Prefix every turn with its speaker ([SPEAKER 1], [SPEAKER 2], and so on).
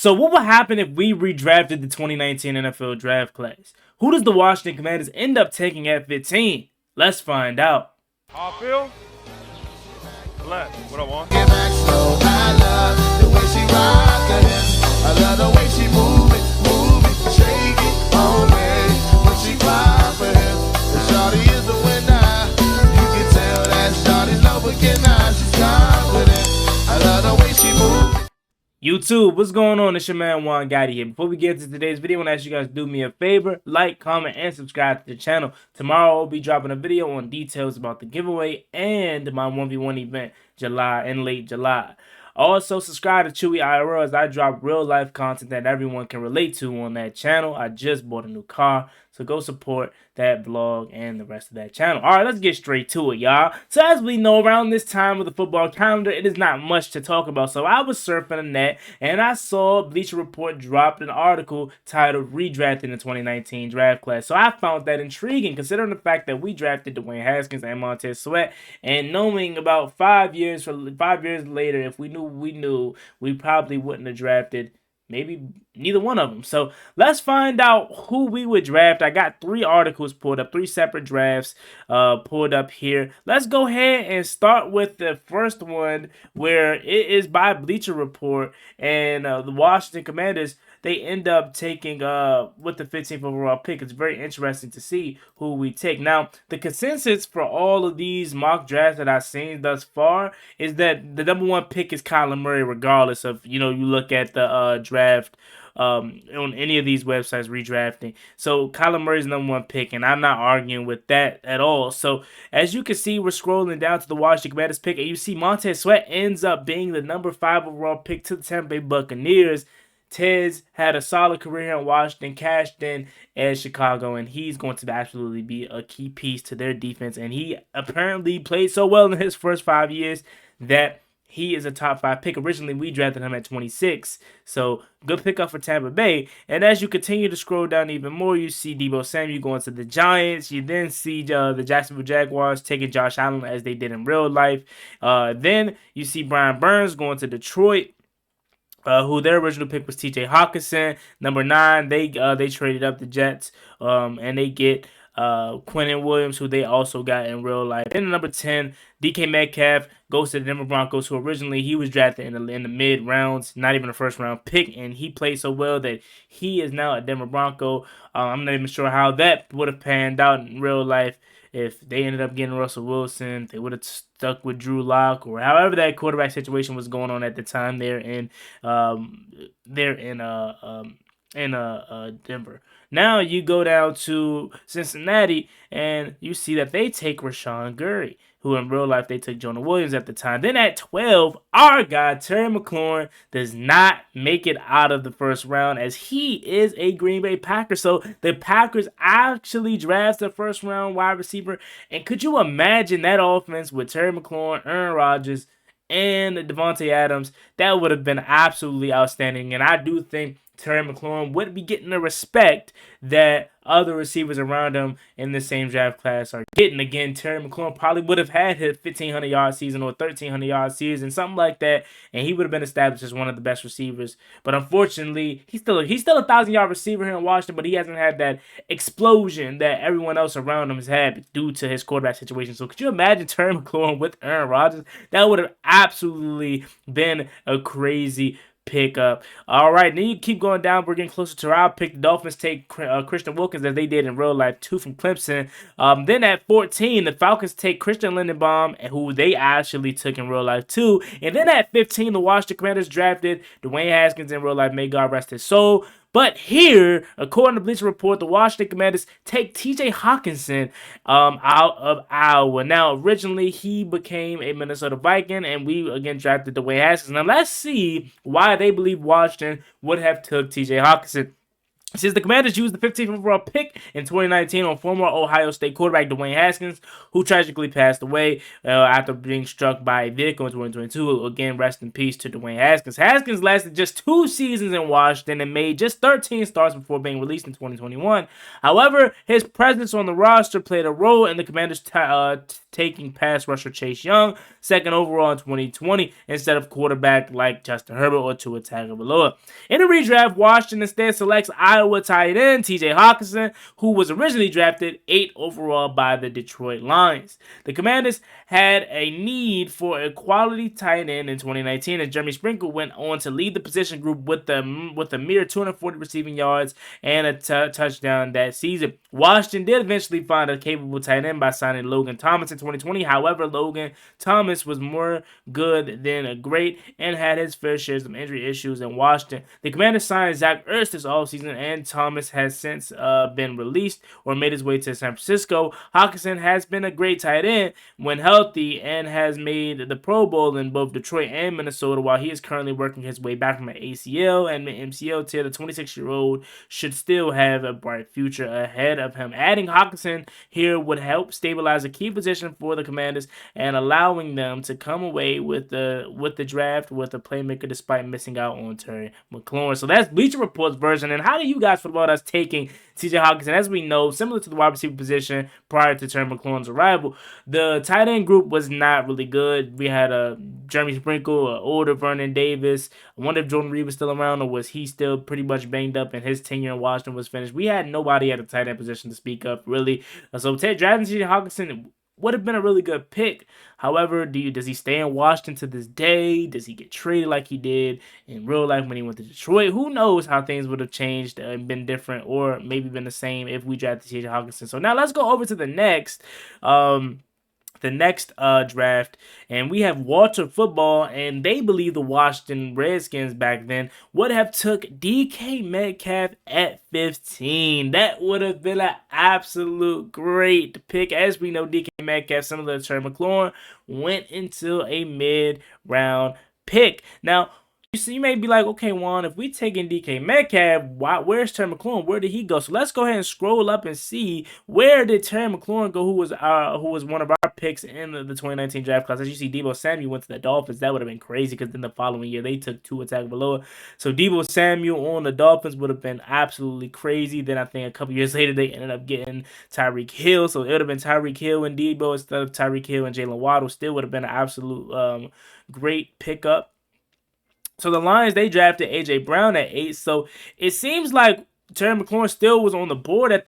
[SPEAKER 1] So what would happen if we redrafted the 2019 NFL draft class? Who does the Washington Commanders end up taking at 15? Let's find out.
[SPEAKER 2] Off field. Left. What I want.
[SPEAKER 3] Get back slow. I love the way she rock it. I love the way she move it, shake it on me. When she pop her hips, the shawty is the winner. You can tell that shawty's low again now. She's confident. I love the way she move it.
[SPEAKER 1] YouTube, what's going on? It's your man Juan Gotti here. Before we get to today's video, I want to ask you guys to do me a favor, like, comment, and subscribe to the channel. Tomorrow I'll be dropping a video on details about the giveaway and my 1v1 event in late July. Also, subscribe to Chewy IRL as I drop real life content that everyone can relate to on that channel. I just bought a new car, so go support that vlog and the rest of that channel. All right, let's get straight to it, y'all. So as we know, around this time of the football calendar, it is not much to talk about. So I was surfing the net and I saw Bleacher Report dropped an article titled Redrafting the 2019 Draft Class. So I found that intriguing, considering the fact that we drafted Dwayne Haskins and Montez Sweat, and knowing about 5 years later, if we knew, we probably wouldn't have drafted maybe neither one of them. So let's find out who we would draft. I got 3 articles pulled up, 3 separate drafts pulled up here. Let's go ahead and start with the first one, where it is by Bleacher Report, and the Washington Commanders, they end up taking with the 15th overall pick. It's very interesting to see who we take. Now, the consensus for all of these mock drafts that I've seen thus far is that the number 1 pick is Kyler Murray, regardless of, you look at the draft on any of these websites redrafting. So Kyler Murray's number 1 pick, and I'm not arguing with that at all. So as you can see, we're scrolling down to the Washington Commanders pick, and you see Montez Sweat ends up being the number 5 overall pick to the Tampa Bay Buccaneers. Tez had a solid career here in Washington, cashed in at Chicago, and he's going to absolutely be a key piece to their defense. And he apparently played so well in his first 5 years that he is a top 5 pick. Originally, we drafted him at 26, so good pickup for Tampa Bay. And as you continue to scroll down even more, you see Deebo Samuel going to the Giants. You then see the Jacksonville Jaguars taking Josh Allen as they did in real life. Then you see Brian Burns going to Detroit, who their original pick was TJ Hockenson. Number 9, they traded up the Jets, and they get Quentin Williams, who they also got in real life. And number 10, DK Metcalf goes to the Denver Broncos, who originally he was drafted in the mid rounds, not even a first round pick, and he played so well that he is now a Denver Bronco. I'm not even sure how that would have panned out in real life. If they ended up getting Russell Wilson, they would have stuck with Drew Lock, or however that quarterback situation was going on at the time there in Denver. Now you go down to Cincinnati, and you see that they take Rashawn Gary, who in real life they took Jonah Williams at the time. Then at 12, our guy Terry McLaurin does not make it out of the first round, as he is a Green Bay Packer. So the Packers actually draft the first round wide receiver. And could you imagine that offense with Terry McLaurin, Aaron Rodgers, and Devontae Adams? That would have been absolutely outstanding. And I do think Terry McLaurin would be getting the respect that other receivers around him in the same draft class are getting. Again, Terry McLaurin probably would have had his 1,500-yard season or 1,300-yard season, something like that, and he would have been established as one of the best receivers. But unfortunately, he's still a 1,000-yard receiver here in Washington, but he hasn't had that explosion that everyone else around him has had due to his quarterback situation. So could you imagine Terry McLaurin with Aaron Rodgers? That would have absolutely been a crazy pickup. All right, then you keep going down. We're getting closer to our pick. The Dolphins take Christian Wilkins, as they did in real life, 2 from Clemson. Then at 14, the Falcons take Christian Lindenbaum, who they actually took in real life too. And then at 15, the Washington Commanders drafted Dwayne Haskins in real life. May God rest his soul. But here, according to Bleacher Report, the Washington Commanders take TJ Hockenson out of Iowa. Now, originally, he became a Minnesota Viking, and we, again, drafted Dwayne Haskins. Now, let's see why they believe Washington would have took TJ Hockenson. Since the Commanders used the 15th overall pick in 2019 on former Ohio State quarterback Dwayne Haskins, who tragically passed away after being struck by a vehicle in 2022. Again, rest in peace to Dwayne Haskins. Haskins lasted just 2 seasons in Washington and made just 13 starts before being released in 2021. However, his presence on the roster played a role in the Commanders taking pass rusher Chase Young, second overall in 2020, instead of quarterback like Justin Herbert or Tua Tagovailoa. In the redraft, Washington instead selects Iowa tight end TJ Hockenson, who was originally drafted 8th overall by the Detroit Lions. The Commanders had a need for a quality tight end in 2019, and Jeremy Sprinkle went on to lead the position group with a mere 240 receiving yards and a touchdown that season. Washington did eventually find a capable tight end by signing Logan Thomas in 2020. However, Logan Thomas was more good than great and had his fair share of injury issues in Washington. The Commanders signed Zach Ertz this offseason, and Thomas has since been released or made his way to San Francisco. Hockenson has been a great tight end when healthy and has made the Pro Bowl in both Detroit and Minnesota, while he is currently working his way back from an ACL and MCL tear. The 26-year-old should still have a bright future ahead of him. Adding Hockenson here would help stabilize a key position for the Commanders and allowing them to come away with the draft with a playmaker despite missing out on Terry McLaurin. So that's Bleacher Report's version. And how do you guys feel about us taking TJ Hockenson? As we know, similar to the wide receiver position prior to Terry McLaurin's arrival, the tight end group was not really good. We had Jeremy Sprinkle, older Vernon Davis. I wonder if Jordan Reed was still around, or was he still pretty much banged up and his tenure in Washington was finished. We had nobody at the tight end position to speak of, really. So drafting TJ Hockenson would have been a really good pick. However, does he stay in Washington to this day? Does he get traded like he did in real life when he went to Detroit? Who knows how things would have changed and been different, or maybe been the same if we drafted TJ Hockenson. So now let's go over to the next draft, and we have Walter Football, and they believe the Washington Redskins back then would have took DK Metcalf at 15. That would have been an absolute great pick. As we know, DK Metcalf, similar to Terry McLaurin, went into a mid-round pick. Now, you may be like, okay, Juan, if we taking DK Metcalf, where's Terry McLaurin? Where did he go? So let's go ahead and scroll up and see, where did Terry McLaurin go, who was one of our picks in the 2019 draft class. As you see, Deebo Samuel went to the Dolphins. That would have been crazy, because then the following year they took Tua Tagovailoa. So Deebo Samuel on the Dolphins would have been absolutely crazy. Then I think a couple years later they ended up getting Tyreek Hill. So it would have been Tyreek Hill and Deebo instead of Tyreek Hill and Jalen Waddle. Still would have been an absolute great pickup. So the Lions, they drafted A.J. Brown at 8. So it seems like Terry McLaurin still was on the board at